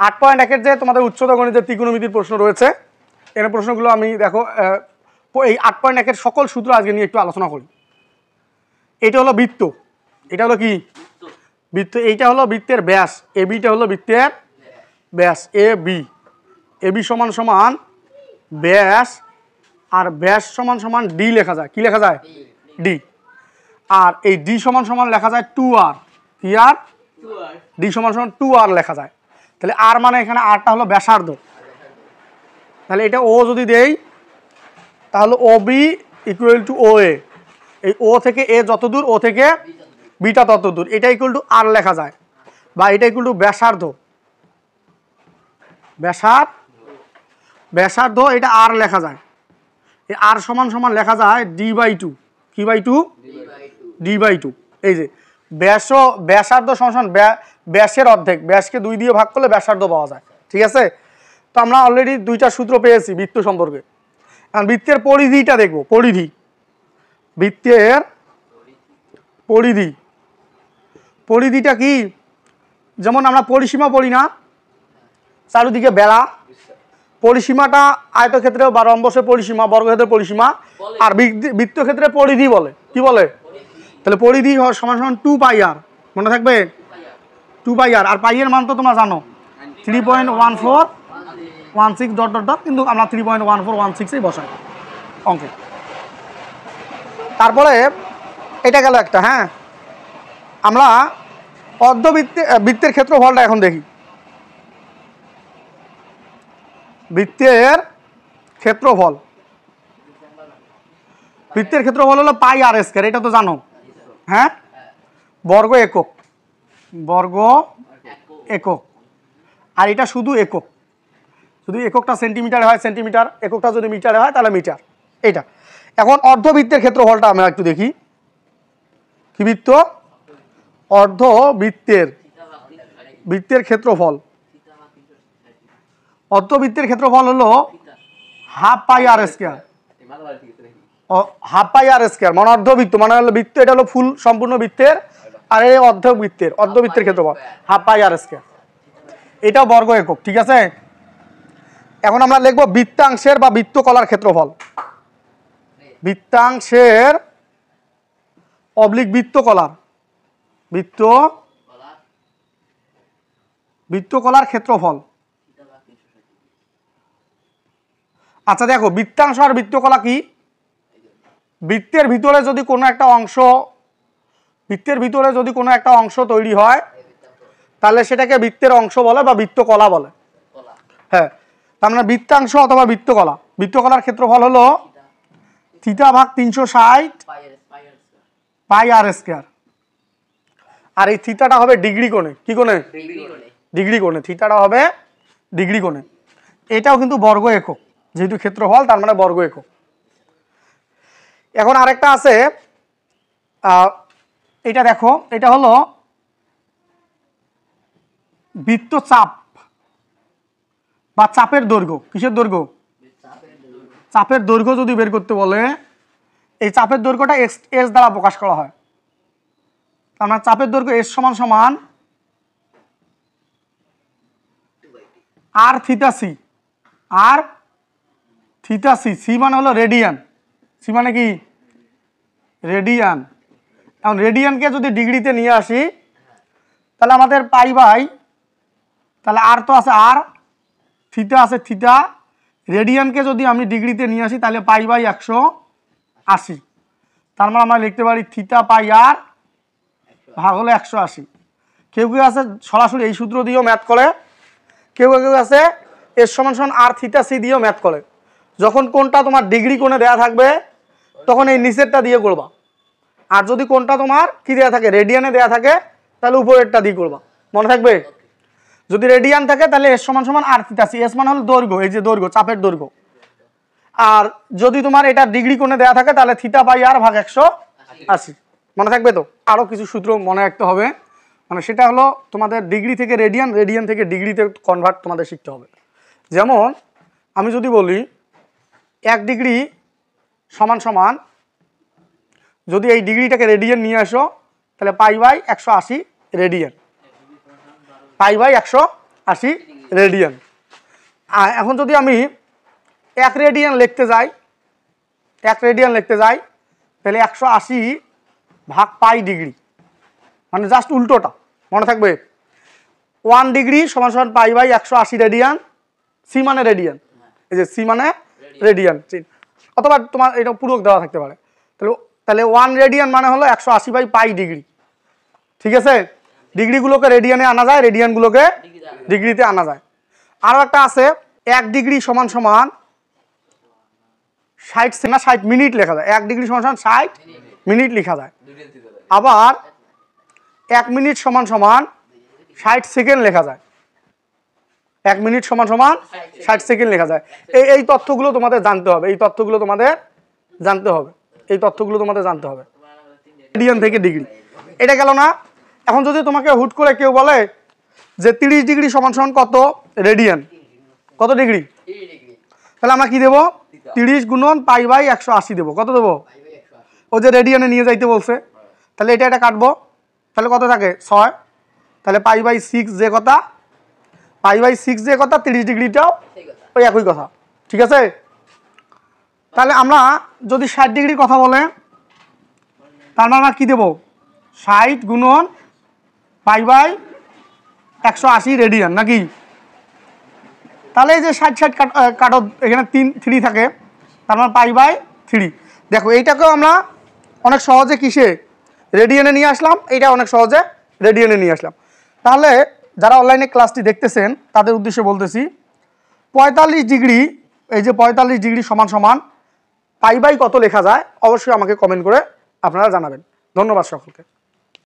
8.1 যে তোমাদের উচ্চতর গণিতের ত্রিকোণমিতির প্রশ্ন রয়েছে, এর প্রশ্নগুলো আমি দেখো এই 8.1 সকল সূত্র আজকে নিয়ে একটু আলোচনা করি। এটা হলো বৃত্ত, এটা হলো কি বৃত্ত, এইটা হলো বৃত্তের ব্যাস, এ বিটা হলো বৃত্তের ব্যাস, এ বি সমান সমান ব্যাস, আর ব্যাস সমান সমান ডি লেখা যায়, কি লেখা যায় ডি, আর এই ডি সমান সমান লেখা যায় 2r, কি আর ডি সমান সমান 2r লেখা যায়। তাহলে আর মানে এখানে আরটা হলো ব্যাসার্ধ, তাহলে এটা ও যদি দেই তাহলে ও বি ইকুয়াল টু ও এ, এই ও থেকে এ যত দূর ও থেকে বিটা তত দূর, এটা ইকুয়াল টু আর লেখা যায়, বা এটা ইকুয়াল টু ব্যাসার্ধ, ব্যাসার্ধ এটা আর লেখা যায়, এই আর সমান সমান লেখা যায় d/2, কি বাই টু d/2। এই যে ব্যাসার্ধ সমান ব্যাসের অর্ধেক, ব্যাসকে 2 দিয়ে ভাগ করলে ব্যাসার্ধ পাওয়া যায়, ঠিক আছে। তো আমরা অলরেডি 2টা সূত্র পেয়েছি বৃত্ত সম্পর্কে। এখন বৃত্তের পরিধিটা দেখবো, বৃত্তের পরিধিটা কি, যেমন আমরা পরিসীমা পড়ি না, চারিদিকে বেড়া, পরিসীমাটা আয়তক্ষেত্রে বা রম্বসের পরিসীমা, বর্গক্ষেত্রের পরিসীমা, আর বৃত্তক্ষেত্রে পরিধি বলে, কি বলে, তাহলে পরিধি সমান সমান 2πr, মনে থাকবে 2πr, আর পাই এর মান তো তোমরা জানো 3.1416 ... কিন্তু আমরা 3.1416 বসাই অঙ্কে। তারপরে এটা গেল একটা, হ্যাঁ আমরা বৃত্তের ক্ষেত্রফলটা এখন দেখি। বৃত্তের ক্ষেত্রফল হলো πr², এটা তো জানো, হ্যাঁ বর্গ একক, আর এটা শুধু একক, যদি এককটা সেন্টিমিটারে হয় সেন্টিমিটার, এককটা যদি মিটারে হয় তাহলে মিটার, এটা। এখন অর্ধবৃত্তের ক্ষেত্রফলটা আমরা একটু দেখি, কি বৃত্ত, অর্ধবৃত্তের ক্ষেত্রফল, অর্ধবৃত্তের ক্ষেত্রফল হলো ½ πr², মানে অর্ধবৃত্ত মানে হলো বৃত্ত, এটা হলো ফুল সম্পূর্ণ বৃত্তের, আর এই অর্ধবৃত্তের ক্ষেত্রফল ½ πr², এটাও বর্গ একক, ঠিক আছে। এখন আমরা লিখবো বৃত্তাংশের বা বৃত্তকলার ক্ষেত্রফল, বৃত্তাংশের অবলিক বৃত্তকলার ক্ষেত্রফল। আচ্ছা দেখো, বৃত্তাংশ আর বৃত্তকলা কি, বৃত্তের ভিতরে যদি কোনো একটা অংশ তৈরি হয় তাহলে সেটাকে বৃত্তের অংশ বলে বা বৃত্তকলা বলে, হ্যাঁ। তার মানে বৃত্তাংশ অথবা বৃত্তকলার ক্ষেত্রফল হলো θ/360 πr², আর এই থিটাটা হবে ডিগ্রি কোণে, কি কোণে, ডিগ্রি কোণে, থিটাটা হবে ডিগ্রি কোণে। এটাও কিন্তু বর্গ একক, যেহেতু ক্ষেত্রফল তার মানে বর্গ একক। এখন আরেকটা আছে, এটা দেখো, এটা হলো বৃত্তচাপ বা চাপের দৈর্ঘ্য, কিসের দৈর্ঘ্য, চাপের দৈর্ঘ্য যদি বের করতে বলে, এই চাপের দৈর্ঘ্যটা এস দ্বারা প্রকাশ করা হয়, তার মানে চাপের দৈর্ঘ্য এস সমান সমান r θc, সি মানে হলো রেডিয়ান, সি মানে কি রেডিয়ান। এখন রেডিয়ানকে যদি ডিগ্রিতে নিয়ে আসি তাহলে আমাদের π/, তাহলে আর তো আছে আর, থিটা আছে থিটা, রেডিয়ানকে যদি আমি ডিগ্রিতে নিয়ে আসি তাহলে π/180, তার মানে আমরা লিখতে পারি θ/r ভাগ হলো 180। কেউ আছে সরাসরি এই সূত্র দিয়েও ম্যাথ করে, কেউ আছে এস সমান সমান r θc দিয়েও ম্যাথ করে। যখন কোনটা তোমার ডিগ্রি কোণে দেয়া থাকবে তখন এই নিচেরটা দিয়ে করবা, আর যদি কোনটা তোমার কি দেয়া থাকে, রেডিয়ানে দেয়া থাকে, তাহলে উপরেরটা দিয়ে করবা, মনে থাকবে। যদি রেডিয়ান থাকে তাহলে এস সমান সমান r θc, এস মানে হলো দৈর্ঘ্য, এই যে দৈর্ঘ্য, চাপের দৈর্ঘ্য, আর যদি তোমার এটা ডিগ্রি কোণে দেয়া থাকে তাহলে θ/r ভাগ 180, মনে থাকবে তো। আরো কিছু সূত্র মনে রাখতে হবে, মানে সেটা হলো তোমাদের ডিগ্রি থেকে রেডিয়ান, রেডিয়ান থেকে ডিগ্রিতে কনভার্ট তোমাদের শিখতে হবে। যেমন আমি যদি বলি 1 ডিগ্রি সমান সমান, যদি এই ডিগ্রিটাকে রেডিয়ান নিয়ে আসো তাহলে π/180 রেডিয়ান, π/180 রেডিয়ান। এখন যদি আমি 1 রেডিয়ান লিখতে যাই, 1 রেডিয়ান লিখতে যাই, তাহলে 180 ভাগ পাই ডিগ্রি, মানে জাস্ট উল্টোটা মনে থাকবে। 1 ডিগ্রি সমান সমান পাই বাই 180 রেডিয়ান, সি মানে রেডিয়ান, এই যে সি মানে রেডিয়ান, অথবা তোমার এটা পূরক দেওয়া থাকতে পারে। তাহলে 1 রেডিয়ান মানে হলো 180 বাই পাই ডিগ্রি। ঠিক আছে, ডিগ্রিগুলোকে রেডিয়ানে আনা যায়, রেডিয়ানগুলোকে ডিগ্রিতে আনা যায়। আরও একটা আছে 1 ডিগ্রি সমান সমান 60 মিনিট লেখা যায়, 1 ডিগ্রি সমান সমান 60 মিনিট লেখা যায়। আবার 1 মিনিট সমান সমান 60 সেকেন্ড লেখা যায়, 1 মিনিট সমান সমান 60 সেকেন্ড লেখা যায়। এই তথ্যগুলো তোমাদের জানতে হবে, এই তথ্যগুলো তোমাদের জানতে হবে, এই তথ্যগুলো তোমাদের জানতে হবে। রেডিয়ান থেকে ডিগ্রি এটা গেল না। এখন যদি তোমাকে হুট করে কেউ বলে যে 30 ডিগ্রি সমান সমান কত রেডিয়ান, কত ডিগ্রি, তাহলে আমরা কি দেবো? 30 গুণন পাই বাই 180 দেবো। কত দেবো? ও যে রেডিয়ানে নিয়ে যাইতে বলছে, তাহলে এটা কাটবো, তাহলে কত থাকে? 6। তাহলে পাই বাই 6 যে কথা, পাই বাই 6 যে কথা, 30 ডিগ্রিটাও ওই একই কথা। ঠিক আছে, তাহলে আমরা যদি 60 ডিগ্রির কথা বলে, তাহলে আমরা কি দেবো? 60 গুণন পাই বাই 180 রেডিয়ান নাকি? তাহলে এই যে 60 কাটো, এখানে 3 থাকে, তার মানে পাই বাই 3। দেখো এইটাকেও আমরা অনেক সহজে কিসে রেডিয়ানে নিয়ে আসলাম, এইটা অনেক সহজে রেডিয়ানে নিয়ে আসলাম। তাহলে যারা অনলাইনে ক্লাসটি দেখতেছেন তাদের উদ্দেশ্যে বলতেছি, 45 ডিগ্রি, এই যে 45 ডিগ্রি সমান সমান পাই বাই কত লেখা যায়, অবশ্যই আমাকে কমেন্ট করে আপনারা জানাবেন। ধন্যবাদ সকলকে।